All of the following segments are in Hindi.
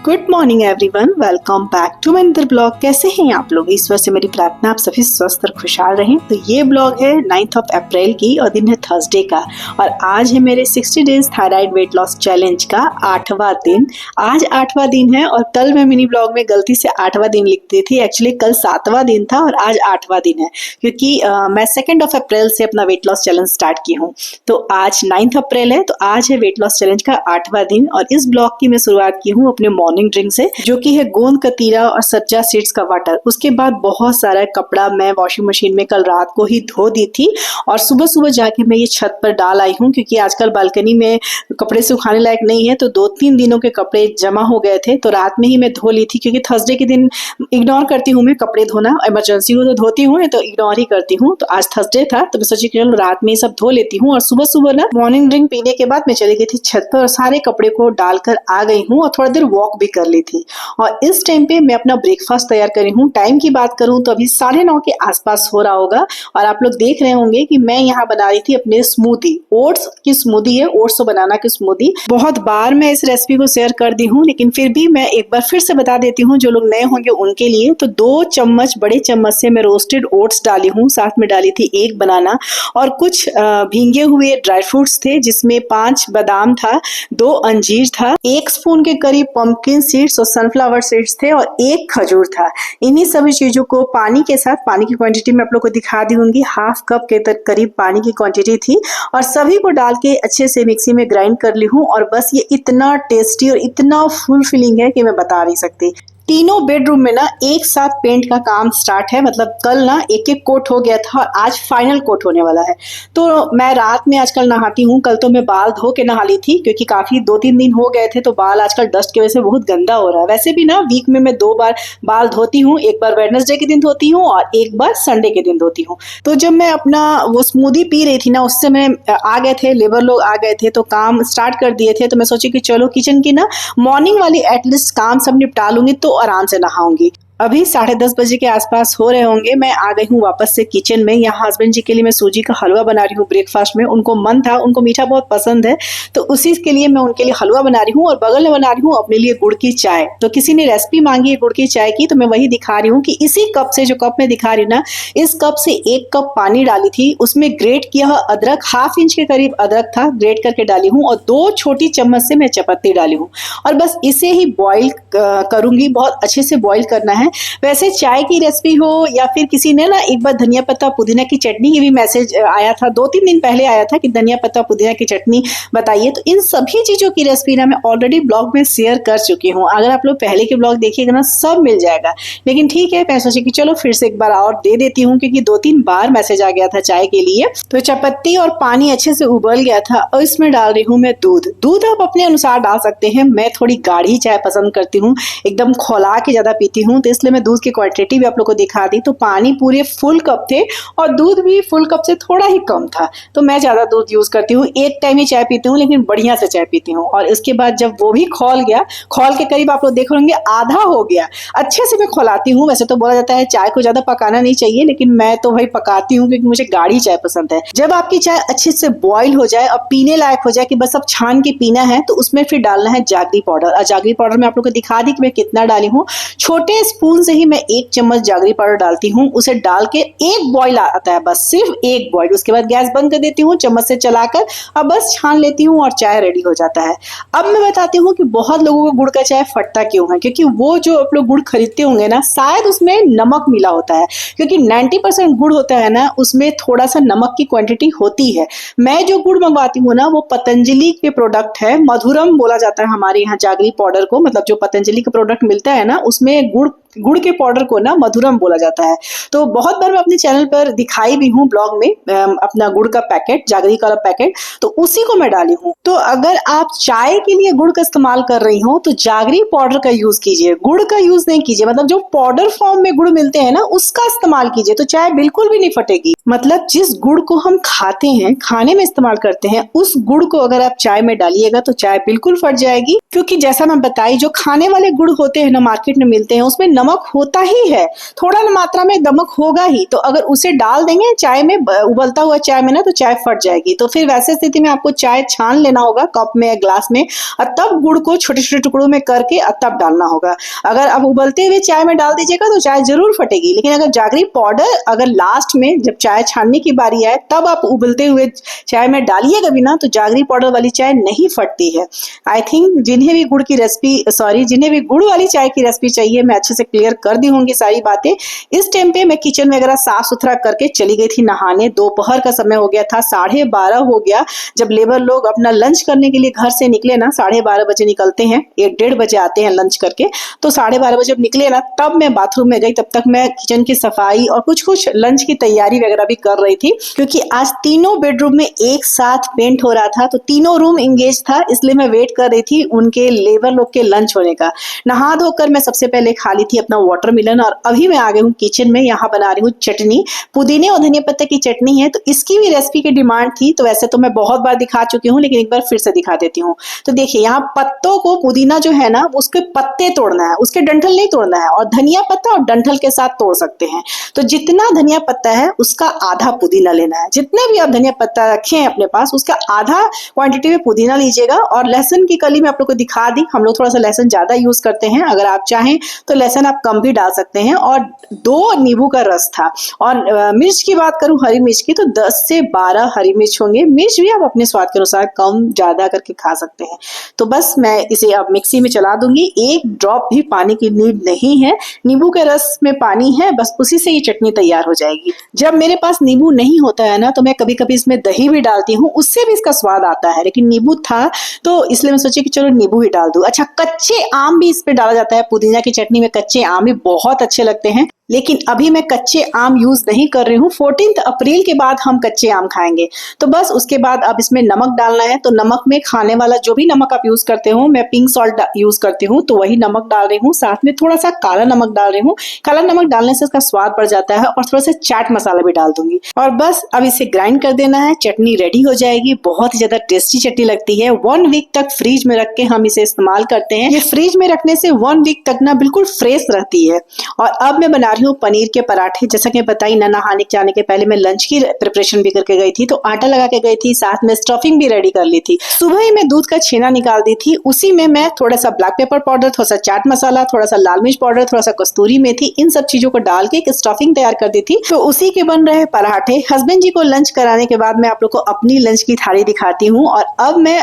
Good morning everyone, welcome back to my another blog. कैसे हैं आप लोग? ईश्वर से मेरी प्रार्थना आप सभी स्वस्थ और खुशहाल रहें। तो ये ब्लॉग है 9 अप्रैल की और दिन है थर्सडे का, और आज है मेरे 60 days thyroid weight loss challenge का 8वां दिन। आज 8वां दिन है और कल मैं मिनी ब्लॉग में गलती से 8वां दिन लिख दी थी। एक्चुअली कल 7वां दिन था और आज 8वां दिन है, क्योंकि मैं 2 अप्रैल से अपना वेट लॉस चैलेंज स्टार्ट की हूँ। तो आज 9 अप्रैल है, तो आज है वेट लॉस चैलेंज का 8वां दिन। और इस ब्लॉग की मैं शुरुआत की हूँ अपने मॉर्निंग ड्रिंक से, जो कि है गोंद कतीरा और सज्जा सीड्स का वाटर। उसके बाद बहुत सारा कपड़ा मैं वॉशिंग मशीन में कल रात को ही धो दी थी और सुबह सुबह जाके मैं ये छत पर डाल आई हूँ, क्योंकि आजकल बालकनी में कपड़े सुखाने लायक नहीं है। तो 2-3 दिनों के कपड़े जमा हो गए थे, तो रात में ही मैं धो ली थी, क्योंकि थर्सडे के दिन इग्नोर करती हूँ मैं कपड़े धोना। इमरजेंसी हो तो धोती हूँ, तो इग्नोर ही करती हूँ। तो आज थर्सडे था, तो मैं सोची कि चलो रात में ये सब धो लेती हूँ। और सुबह सुबह ना मॉर्निंग ड्रिंक पीने के बाद मैं चली गई थी छत पर और सारे कपड़े को डालकर आ गई हूँ और थोड़ा देर वॉक भी कर ली थी। और इस टाइम पे मैं अपना ब्रेकफास्ट तैयार करी हूँ। टाइम की बात करूँ तो अभी 9:30 के आसपास हो रहा होगा, और आप लोग देख रहे होंगे कि मैं यहाँ बना रही थी अपने स्मूदी। ओट्स की स्मूदी है, ओट्स और बनाना की स्मूदी। बहुत बार मैं इस रेसिपी को शेयर कर दी हूँ, लेकिन फिर भी मैं एक बार फिर से बता देती हूँ जो लोग नए होंगे उनके लिए। तो 2 चम्मच बड़े चम्मच से मैं रोस्टेड ओट्स डाली हूँ, साथ में डाली थी 1 बनाना और कुछ भींगे हुए ड्राई फ्रूट्स थे, जिसमें 5 बादाम था, 2 अंजीर था, 1 स्पून के करीब पंपकिन सीड्स और सनफ्लावर सीड्स थे और 1 खजूर था। इन्हीं सभी चीजों को पानी के साथ, पानी की क्वांटिटी मैं आप लोग को दिखा दूंगी, 1/2 कप के करीब पानी की क्वांटिटी थी, और सभी को डाल के अच्छे से मिक्सी में ग्राइंड कर ली हूँ। और बस ये इतना टेस्टी और इतना फुल फिलिंग है कि मैं बता नहीं सकती। तीनों बेडरूम में ना एक साथ पेंट का काम स्टार्ट है, मतलब कल ना एक कोट हो गया था और आज फाइनल कोट होने वाला है। तो मैं रात में आजकल नहाती हूँ, कल तो मैं बाल धो के नहा ली थी, क्योंकि काफी 2-3 दिन हो गए थे, तो बाल आजकल डस्ट की वजह से बहुत गंदा हो रहा है। वैसे भी ना वीक में मैं 2 बार बाल धोती हूँ, एक बार वेडनेसडे के दिन धोती हूँ और एक बार संडे के दिन धोती हूँ। तो जब मैं अपना वो स्मूदी पी रही थी ना, उससे मैं आ गए थे, लेबर लोग आ गए थे, तो काम स्टार्ट कर दिए थे। तो मैं सोची कि चलो किचन की ना मॉर्निंग वाली एटलीस्ट काम सब निपटा लूंगी तो आराम से नहाऊंगी। अभी 10:30 बजे के आसपास हो रहे होंगे। मैं आ गई हूँ वापस से किचन में। यहाँ हस्बैंड जी के लिए मैं सूजी का हलवा बना रही हूँ ब्रेकफास्ट में। उनको मन था, उनको मीठा बहुत पसंद है, तो उसी के लिए मैं उनके लिए हलवा बना रही हूँ। और बगल में बना रही हूँ अपने लिए गुड़ की चाय। तो किसी ने रेसिपी मांगी है गुड़ की चाय की, तो मैं वही दिखा रही हूँ कि इसी कप से, जो कप में दिखा रही हूँ ना, इस कप से 1 कप पानी डाली थी, उसमें ग्रेट किया अदरक, 1/2 इंच के करीब अदरक था, ग्रेट करके डाली हूँ, और 2 छोटी चम्मच से मैं चपत्ती डाली हूँ। और बस इसे ही बॉईल करूंगी, बहुत अच्छे से बॉईल करना है। वैसे चाय की रेसिपी हो या फिर किसी ने ना एक बार धनिया पत्ता पुदीना की चटनी की भी मैसेज आया था, 2-3 दिन पहले आया था कि धनिया पत्ता पुदीना की चटनी बताइए। तो इन सभी चीजों की रेसिपी ना मैं ऑलरेडी ब्लॉग में शेयर कर चुकी हूँ। अगर आप लोग पहले के ब्लॉग देखिएगा ना, सब मिल जाएगा। लेकिन ठीक है, मैं सोची कि चलो फिर से एक बार और दे देती हूँ, क्योंकि 2-3 बार मैसेज आ गया था चाय के लिए। तो चपत्ती और पानी अच्छे से उबल गया था और इसमें डाल रही हूँ मैं दूध। दूध आप अपने अनुसार डाल सकते हैं। मैं थोड़ी गाढ़ी चाय पसंद करती हूँ, एकदम खौला के ज्यादा पीती हूँ, तो इसलिए मैं दूध की क्वांटिटी भी आप लोग को दिखा दी। तो पानी पूरे फुल कप थे और दूध भी फुल कप से थोड़ा ही कम था, तो मैं ज्यादा दूध यूज करती हूँ। एक टाइम ही चाय पीती हूँ, लेकिन बढ़िया से चाय पीती हूँ। और इसके बाद जब वो भी खौल गया, खौल के करीब आप लोग देख होंगे आधा हो गया, अच्छे से मैं खौलाती हूँ। वैसे तो बोला जाता है चाय को ज्यादा पकाना नहीं चाहिए, लेकिन मैं तो भाई पकाती हूँ, क्योंकि मुझे गाढ़ी चाय पसंद है। जब आपकी चाय अच्छे से बॉईल हो जाए और पीने लायक हो जाए कि बस अब छान के पीना है, तो उसमें फिर डालना है जागरी पाउडर। और जागरी पाउडर मैं आप लोग को दिखा दी कि मैं कितना डाली हूँ। छोटे स्पून से ही मैं 1 चम्मच जागरी पाउडर डालती हूँ। उसे डाल के 1 बॉईल आता है, बस सिर्फ 1 बॉईल। उसके बाद गैस बंद कर देती हूँ, चम्मच से चलाकर अब बस छान लेती हूँ और चाय रेडी हो जाता है। अब मैं बताती हूँ कि बहुत लोगों को गुड़ का चाय फटता क्यों है, क्योंकि वो जो आप लोग गुड़ खरीदते होंगे ना, शायद उसमें नमक मिला होता है, क्योंकि 90% गुड़ होता है ना, उसमें थोड़ा सा नमक की क्वांटिटी होती है। मैं जो गुड़ मंगवाती हूँ ना, वो पतंजलि के प्रोडक्ट है, मधुरम बोला जाता है हमारे यहाँ जागरी पाउडर को। मतलब जो पतंजलि का प्रोडक्ट मिलता है ना, उसमें गुड़ के पाउडर को ना मधुरम बोला जाता है। तो बहुत बार मैं अपने चैनल पर दिखाई भी हूँ ब्लॉग में अपना गुड़ का पैकेट, जागरी का पैकेट, तो उसी को मैं डाली हूँ। तो अगर आप चाय के लिए गुड़ का इस्तेमाल कर रही हो, तो जागरी पाउडर का यूज कीजिए, गुड़ का यूज नहीं कीजिए। मतलब जो पाउडर फॉर्म में गुड़ मिलते हैं ना, उसका इस्तेमाल कीजिए, तो चाय बिल्कुल भी नहीं फटेगी। मतलब जिस गुड़ को हम खाते हैं, खाने में इस्तेमाल करते हैं, उस गुड़ को अगर आप चाय में डालिएगा तो चाय बिल्कुल फट जाएगी। क्योंकि जैसा मैं बताई, जो खाने वाले गुड़ होते हैं ना, मार्केट में मिलते हैं, उसमें नमक नमक होता ही है, थोड़ा मात्रा में नमक होगा ही, तो अगर उसे डाल देंगे चाय में, उबलता हुआ चाय में ना, तो चाय फट जाएगी। तो फिर वैसे स्थिति में आपको चाय छान लेना होगा कप में या ग्लास में, और तब गुड़ को छोटे छोटे टुकड़ों में करके तब डालना होगा। अगर आप उबलते हुए चाय में डाल दीजिएगा तो चाय जरूर फटेगी, लेकिन अगर जागरी पाउडर अगर लास्ट में जब चाय छानने की बारी आए तब आप उबलते हुए चाय में डालिएगा भी ना, तो जागरी पाउडर वाली चाय नहीं फटती है। आई थिंक जिन्हें भी गुड़ वाली चाय की रेसिपी चाहिए, मैं अच्छे से क्लियर कर दी होंगी सारी बातें। इस टाइम पे मैं किचन वगैरह साफ सुथरा करके चली गई थी नहाने। दोपहर का समय हो गया था, 12:30 हो गया। जब लेबर लोग अपना लंच करने के लिए घर से निकले ना, 12:30 बजे निकलते हैं, 1-1:30 बजे आते हैं लंच करके, तो 12:30 बजे जब निकले ना, तब मैं बाथरूम में गई। तब तक मैं किचन की सफाई और कुछ लंच की तैयारी वगैरह भी कर रही थी, क्योंकि आज तीनों बेडरूम में एक साथ पेंट हो रहा था, तो तीनों रूम इंगेज था, इसलिए मैं वेट कर रही थी उनके लेबर लोग के लंच होने का। नहा धोकर मैं सबसे पहले खा ली थी अपना वाटरमेलन, और अभी मैं आ गई हूँ किचन में। यहाँ बना रही हूँ चटनी, पुदीने और धनिया पत्ते की चटनी है। तो इसकी भी रेसिपी की डिमांड थी, तो वैसे तो मैं बहुत बार दिखा चुकी हूँ, लेकिन एक बार फिर से दिखा देती हूँ। तो देखिए, यहाँ पत्तों को, पुदीना जो है ना, उसके पत्ते तोड़ना है, उसके डंठल नहीं तोड़ना है, और धनिया पत्ता और डंठल के साथ तोड़ सकते हैं। तो जितना धनिया पत्ता है उसका आधा पुदीना लेना है। जितने भी आप धनिया पत्ता रखे हैं अपने पास, उसका आधा क्वांटिटी में पुदीना लीजिएगा। और लहसुन की कली मैं आप लोग को दिखा दी, हम लोग थोड़ा सा लहसुन ज्यादा यूज करते हैं, अगर आप चाहें तो लहसुन आप कम भी डाल सकते हैं। और 2 नींबू का रस था। और मिर्च की बात करूं, हरी मिर्च की, तो 10 से 12 हरी मिर्च होंगे। मिर्च भी आप अपने स्वाद के अनुसार कम ज्यादा करके खा सकते हैं। तो बस मैं इसे अब मिक्सी में चला दूंगी। एक ड्रॉप भी पानी की नीड नहीं है, नींबू के रस में पानी है, बस उसी से ये चटनी तैयार हो जाएगी। जब मेरे पास नींबू नहीं होता है ना, तो मैं कभी कभी इसमें दही भी डालती हूँ, उससे भी इसका स्वाद आता है, लेकिन नींबू था तो इसलिए मैं सोची कि चलो नींबू ही डाल दूं। अच्छा, कच्चे आम भी इस पे डाला जाता है। पुदीना की चटनी में कच्चे आम भी बहुत अच्छे लगते हैं, लेकिन अभी मैं कच्चे आम यूज नहीं कर रही हूँ। 14 अप्रैल के बाद हम कच्चे आम खाएंगे। तो बस उसके बाद अब इसमें नमक डालना है। तो नमक में खाने वाला जो भी नमक आप यूज करते हो, मैं पिंक सॉल्ट यूज करती हूँ, तो वही नमक डाल रही हूँ। साथ में थोड़ा सा काला नमक डाल रही हूँ। काला नमक डालने से इसका स्वाद बढ़ जाता है। और थोड़ा सा चाट मसाला भी डाल दूंगी, और बस अब इसे ग्राइंड कर देना है। चटनी रेडी हो जाएगी। बहुत ही ज्यादा टेस्टी चटनी लगती है। 1 वीक तक फ्रीज में रख के हम इसे इस्तेमाल करते हैं। ये फ्रीज में रखने से 1 वीक तक ना बिल्कुल फ्रेश रहती है। और अब मैं बना रही हूँ पनीर के पराठे। जैसा कि बताई ना, नहाने जाने के पहले मैं लंच की प्रिपरेशन भी करके गई थी, तो आटा लगा के गई थी, साथ में स्टफिंग भी रेडी कर ली थी। सुबह ही मैं दूध का छेना निकाल दी थी। उसी में मैं थोड़ा सा ब्लैक पेपर पाउडर, थोड़ा सा चाट मसाला, थोड़ा सा लाल मिर्च पाउडर, थोड़ा सा कस्तूरी मेथी, इन सब चीजों को डाल के एक स्टफिंग तैयार कर दी थी। तो उसी के बन रहे पराठे। हस्बैंड जी को लंच कराने के बाद मैं आप लोग को अपनी लंच की थाली दिखाती हूँ। और अब मैं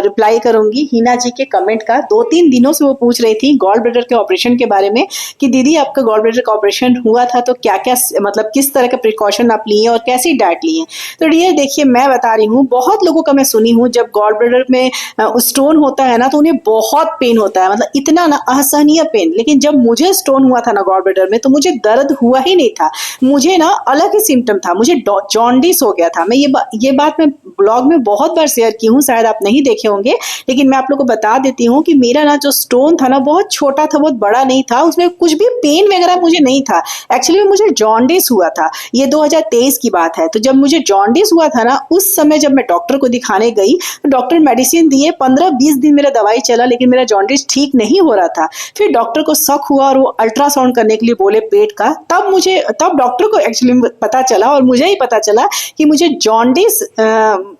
रिप्लाई करूंगी हिना जी के कमेंट का। 2-3 दिनों से वो पूछ रही थी गॉल ब्लैडर के ऑपरेशन के बारे में, कि दीदी आपका गॉल ब्लैडर का ऑपरेशन हुआ था तो क्या क्या, मतलब किस तरह के प्रिकॉशन आप लिए और कैसी डाइट लिए। तो डियर देखिए, मैं बता रही हूँ, बहुत लोगों का मैं सुनी हूँ, जब गॉल ब्लैडर में स्टोन होता है ना, तो उन्हें बहुत पेन होता है, मतलब इतना ना असहनीय पेन। लेकिन जब मुझे स्टोन हुआ था ना गॉल ब्लैडर में, तो मुझे दर्द हुआ ही नहीं था। मुझे ना अलग ही सिम्टम था, मुझे जॉन्डिस हो गया था। मैं ये बात मैं ब्लॉग में बहुत बार शेयर की हूँ, शायद आप नहीं देखे होंगे, लेकिन मैं आप लोगों को बता देती हूँ कि मेरा ना जो स्टोन था ना, बहुत छोटा था, बहुत बड़ा नहीं था, उसमें कुछ भी पेन वगैरह मुझे नहीं था। एक्चुअली में मुझे जॉन्डिस हुआ था। ये 2023 की बात है। तो जब मुझे जॉन्डिस हुआ था ना, उस समय जब मैं डॉक्टर को दिखाने गई, तो डॉक्टर मेडिसिन दिए, 15-20 दिन मेरा दवाई चला, लेकिन मेरा जॉन्डिस ठीक नहीं हो रहा था। फिर डॉक्टर को शक हुआ और वो अल्ट्रासाउंड करने के लिए बोले पेट का। तब डॉक्टर को एक्चुअली पता चला, और मुझे ही पता चला कि मुझे जॉन्डिस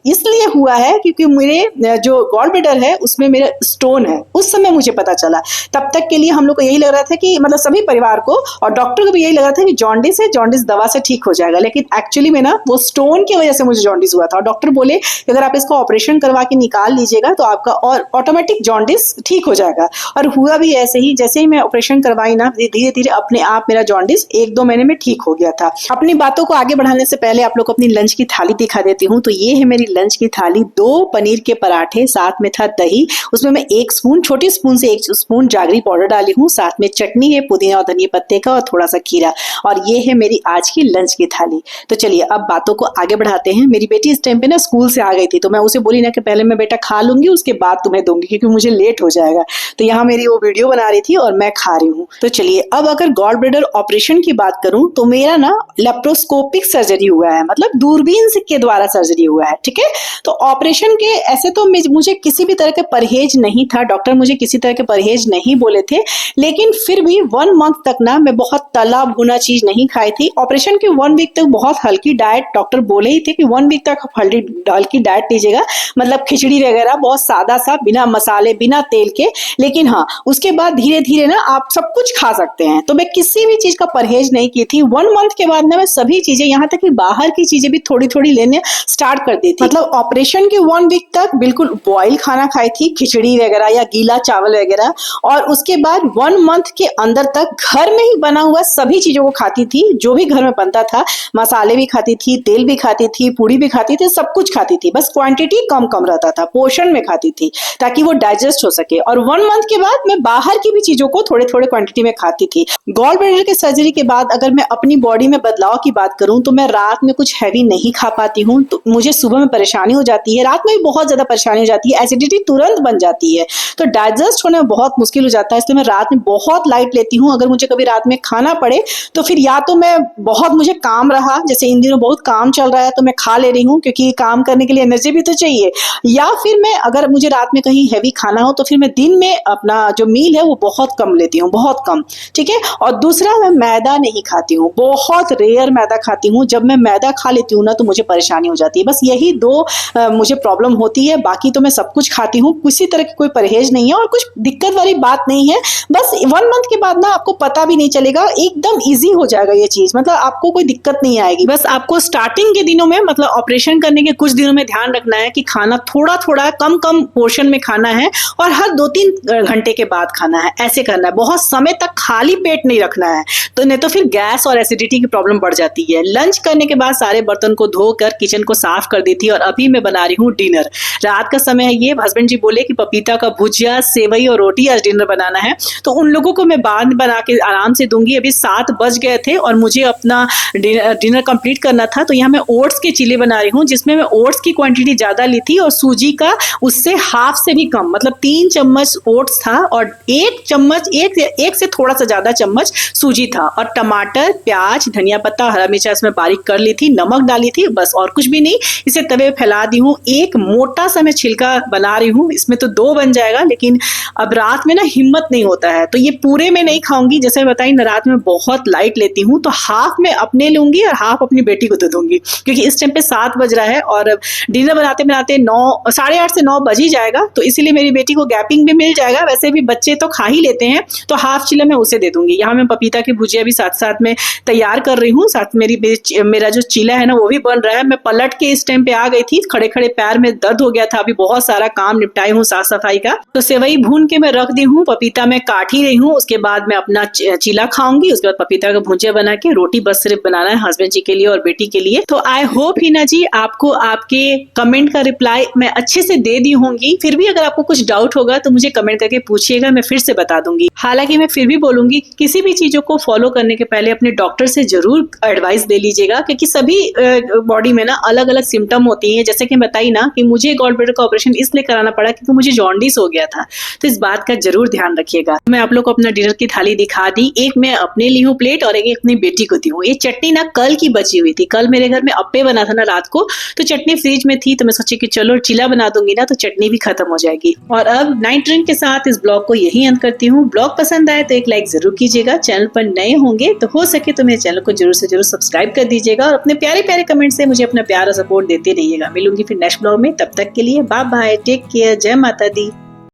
इसलिए हुआ है क्योंकि मेरे जो गॉल ब्लैडर है उसमें मेरा स्टोन है। उस समय मुझे पता चला। तब तक के लिए हम लोग को यही लग रहा था कि, मतलब सभी परिवार को और डॉक्टर को भी यही लग रहा था कि जॉन्डिस है, जॉन्डिस दवा से ठीक हो जाएगा। लेकिन एक्चुअली में ना, वो स्टोन की वजह से मुझे जॉन्डिस हुआ था। और डॉक्टर बोले कि अगर आप इसको ऑपरेशन करवा के निकाल लीजिएगा तो आपका और ऑटोमेटिक जॉन्डिस ठीक हो जाएगा। और हुआ भी ऐसे ही। जैसे ही मैं ऑपरेशन करवाई ना, धीरे धीरे अपने आप मेरा जॉन्डिस 1-2 महीने में ठीक हो गया था। अपनी बातों को आगे बढ़ाने से पहले आप लोग को अपनी लंच की थाली दिखा देती हूँ। तो ये है मेरी लंच की थाली। 2 पनीर के पराठे, साथ में था दही, उसमें मैं 1 स्पून, छोटी स्पून से 1 स्पून जागरी पाउडर डाली हूँ। साथ में चटनी है पुदीना और धनिया पत्ते का, और थोड़ा थोड़ा सा खीरा, और ये है मेरी आज की लंच की थाली। तो चलिए अब बातों को आगे बढ़ाते हैं। मेरी बेटी इस टाइम पे ना स्कूल से आ गई थी, तो मैं उसे बोली ना कि पहले मैं बेटा खा लूंगी, उसके बाद तुम्हें दूंगी, क्योंकि मुझे लेट हो जाएगा। तो यहाँ मेरी वो वीडियो बना रही थी और मैं खा रही हूँ। तो चलिए अब अगर गॉल ब्लैडर ऑपरेशन की बात करूं तो मेरा ना लेप्रोस्कोपिक सर्जरी हुआ है, मतलब दूरबीन के द्वारा सर्जरी हुआ है, ठीक है। तो ऑपरेशन के ऐसे तो मुझे किसी भी तरह के परहेज नहीं था, डॉक्टर मुझे किसी तरह के परहेज नहीं बोले थे, लेकिन फिर भी 1 मंथ तक ना मैं बहुत तला भुना चीज नहीं खाई थी। ऑपरेशन के 1 वीक तक बहुत हल्की डाइट, डॉक्टर बोले ही थे कि 1 वीक तक हल्की डाइट लीजिएगा, मतलब खिचड़ी वगैरह बहुत सादा सा, बिना मसाले बिना तेल के। लेकिन हाँ, उसके बाद धीरे धीरे ना आप सब कुछ खा सकते हैं। तो मैं किसी भी चीज का परहेज नहीं की थी। 1 मंथ के बाद ना मैं सभी चीजें, यहाँ तक कि बाहर की चीजें भी थोड़ी थोड़ी लेने स्टार्ट कर दी थी। मतलब ऑपरेशन के 1 वीक तक बिल्कुल बॉयल खाना खाई थी, खिचड़ी वगैरह या गीला चावल वगैरह, और उसके बाद 1 मंथ के अंदर तक घर में ही बना हुआ सभी चीजों को खाती थी, जो भी घर में बनता था। मसाले भी खाती थी, तेल भी खाती थी, पूड़ी भी खाती थी, सब कुछ खाती थी, बस क्वांटिटी कम कम रहता था, पोर्शन में खाती थी ताकि वो डाइजेस्ट हो सके। और 1 मंथ के बाद मैं बाहर की भी चीजों को थोड़े थोड़े क्वांटिटी में खाती थी। गॉल ब्लैडर के सर्जरी के बाद अगर मैं अपनी बॉडी में बदलाव की बात करूं तो मैं रात में कुछ हैवी नहीं खा पाती हूं, तो मुझे सुबह में परेशानी हो जाती है, रात में भी बहुत ज्यादा परेशानी हो जाती है, एसिडिटी तुरंत बन जाती है, तो डाइजेस्ट होने में बहुत मुश्किल हो जाता है। इसलिए मैं रात में बहुत लाइट लेती हूँ। अगर मुझे कभी रात में खाना पड़े तो फिर या तो मैं बहुत, मुझे काम रहा, जैसे इन दिनों बहुत काम चल रहा है, तो मैं खा ले रही हूँ क्योंकि काम करने के लिए एनर्जी भी तो चाहिए, या फिर मैं अगर मुझे रात में कहीं हैवी खाना हो तो फिर मैं दिन में अपना जो मील है वो बहुत कम लेती हूँ, बहुत कम, ठीक है। और दूसरा, मैं मैदा नहीं खाती हूँ, बहुत रेयर मैदा खाती हूँ। जब मैं मैदा खा लेती हूँ ना तो मुझे परेशानी हो जाती है। बस यही 2 मुझे प्रॉब्लम होती है, बाकी तो मैं सब कुछ खाती हूँ, किसी तरह की कोई परहेज नहीं है और कुछ दिक्कत वाली बात नहीं है। बस 1 मंथ के बाद ना आपको पता भी नहीं चलेगा, एकदम ईजी हो जाएगा ये चीज, मतलब आपको कोई दिक्कत नहीं आएगी। बस आपको स्टार्टिंग के दिनों में, मतलब ऑपरेशन करने के कुछ दिनों में ध्यान रखना है कि खाना थोड़ा थोड़ा कम कम पोर्शन में खाना है और हर 2-3 घंटे के बाद खाना है, ऐसे करना है। बहुत समय तक खाली पेट नहीं रखना है, तो नहीं तो फिर गैस और एसिडिटी की प्रॉब्लम बढ़ जाती है। लंच करने के बाद सारे बर्तन को धोकर किचन को साफ कर दी थी और अभी मैं बना रही हूँ डिनर। रात का समय है ये, हस्बैंड जी बोले कि पपीता का भुजिया, सेवई और रोटी आज डिनर बनाना है, तो उन लोगों को मैं बाद बना के आराम से दूंगी। अभी 7 बज गए थे और मुझे अपना डिनर कंप्लीट करना था। तो यहाँ मैं ओट्स के चिले बना रही हूँ, जिसमें मैं ओट्स की क्वांटिटी ज्यादा ली थी और सूजी का उससे हाफ से भी कम, मतलब 3 चम्मच ओट्स था और 1 चम्मच, एक से थोड़ा सा ज्यादा चम्मच सूजी था, और टमाटर, प्याज, धनिया पत्ता, हरा मिर्चा इसमें बारीक कर ली थी, नमक डाली थी, बस और कुछ भी नहीं। इसे तवे पे फैला दी हूँ। एक मोटा सा मैं छिलका बना रही हूँ, इसमें तो 2 बन जाएगा, लेकिन अब रात में ना हिम्मत नहीं होता है, तो ये पूरे में नहीं खाऊंगी। जैसे बताई ना, रात में बहुत लाइट लेती हूँ, तो हाफ में अपने लूंगी और हाफ अपनी बेटी को दे दूंगी, क्योंकि इस टाइम पे 7 बज रहा है और डिनर बनाते बनाते 8:30 से 9 बज ही जाएगा, तो इसीलिए मेरी बेटी को गैपिंग भी मिल जाएगा। वैसे भी बच्चे तो खा ही लेते हैं, तो हाफ चिला मैं उसे दे दूंगी। यहाँ मैं पपीता की भुजिया भी साथ साथ में तैयार कर रही हूँ, साथ मेरा जो चिला है ना वो भी बन रहा है। मैं पलट के इस टाइम पे आ गई थी, खड़े खड़े पैर में दर्द हो गया था, अभी बहुत सारा काम निपटाई हूँ साफ सफाई का। तो सेवई भून के मैं रख दी हूँ, पपीता मैं काट ही रही हूँ, उसके बाद मैं अपना चिला खाऊंगी। उसके बाद पपीता का भुजिया बना के रोटी बस सिर्फ बनाना है हस्बैंड जी के लिए और बेटी के लिए। तो आई होप हिना जी आपको आपके कमेंट का रिप्लाई मैं अच्छे से दे दी होंगी। फिर भी अगर आपको कुछ डाउट होगा तो मुझे कमेंट करके पूछिएगा, मैं फिर से बता दूंगी। हालांकि मैं फिर भी बोलूंगी कि किसी भी चीजों को फॉलो करने के पहले अपने डॉक्टर से जरूर एडवाइस ले लीजिएगा, क्योंकि सभी बॉडी में ना अलग अलग सिम्टम होती हैं। जैसे कि बताई ना कि मुझे गॉल ब्लैडर का ऑपरेशन इसलिए कराना पड़ा क्योंकि मुझे जॉन्डिस हो गया था, तो इस बात का जरूर ध्यान रखिएगा। मैं आप लोग को अपना डिनर की थाली दिखा दी, एक मैं अपने ली हूँ प्लेट और एक अपनी बेटी को दी हूँ। ये चटनी ना कल की बची हुई थी, कल मेरे घर में अप्पे बना था ना रात को, तो चटनी फ्रिज में थी, तो मैं सोची कि चलो चिला बना दूंगी ना तो चटनी भी खत्म हो जाएगी। और अब नाइट ड्रिंक के साथ इस ब्लॉग को यही अंत करती हूँ। ब्लॉग पसंद आए तो एक लाइक जरूर कीजिएगा, चैनल पर नए होंगे तो हो सके तो मेरे चैनल को जरूर से जरूर सब्सक्राइब कर दीजिएगा और अपने प्यारे प्यारे कमेंट से मुझे अपना प्यार और सपोर्ट देते रहिएगा। मिलूंगी फिर नेक्स्ट ब्लॉग में, तब तक के लिए बाय बाय, टेक केयर, जय माता दी।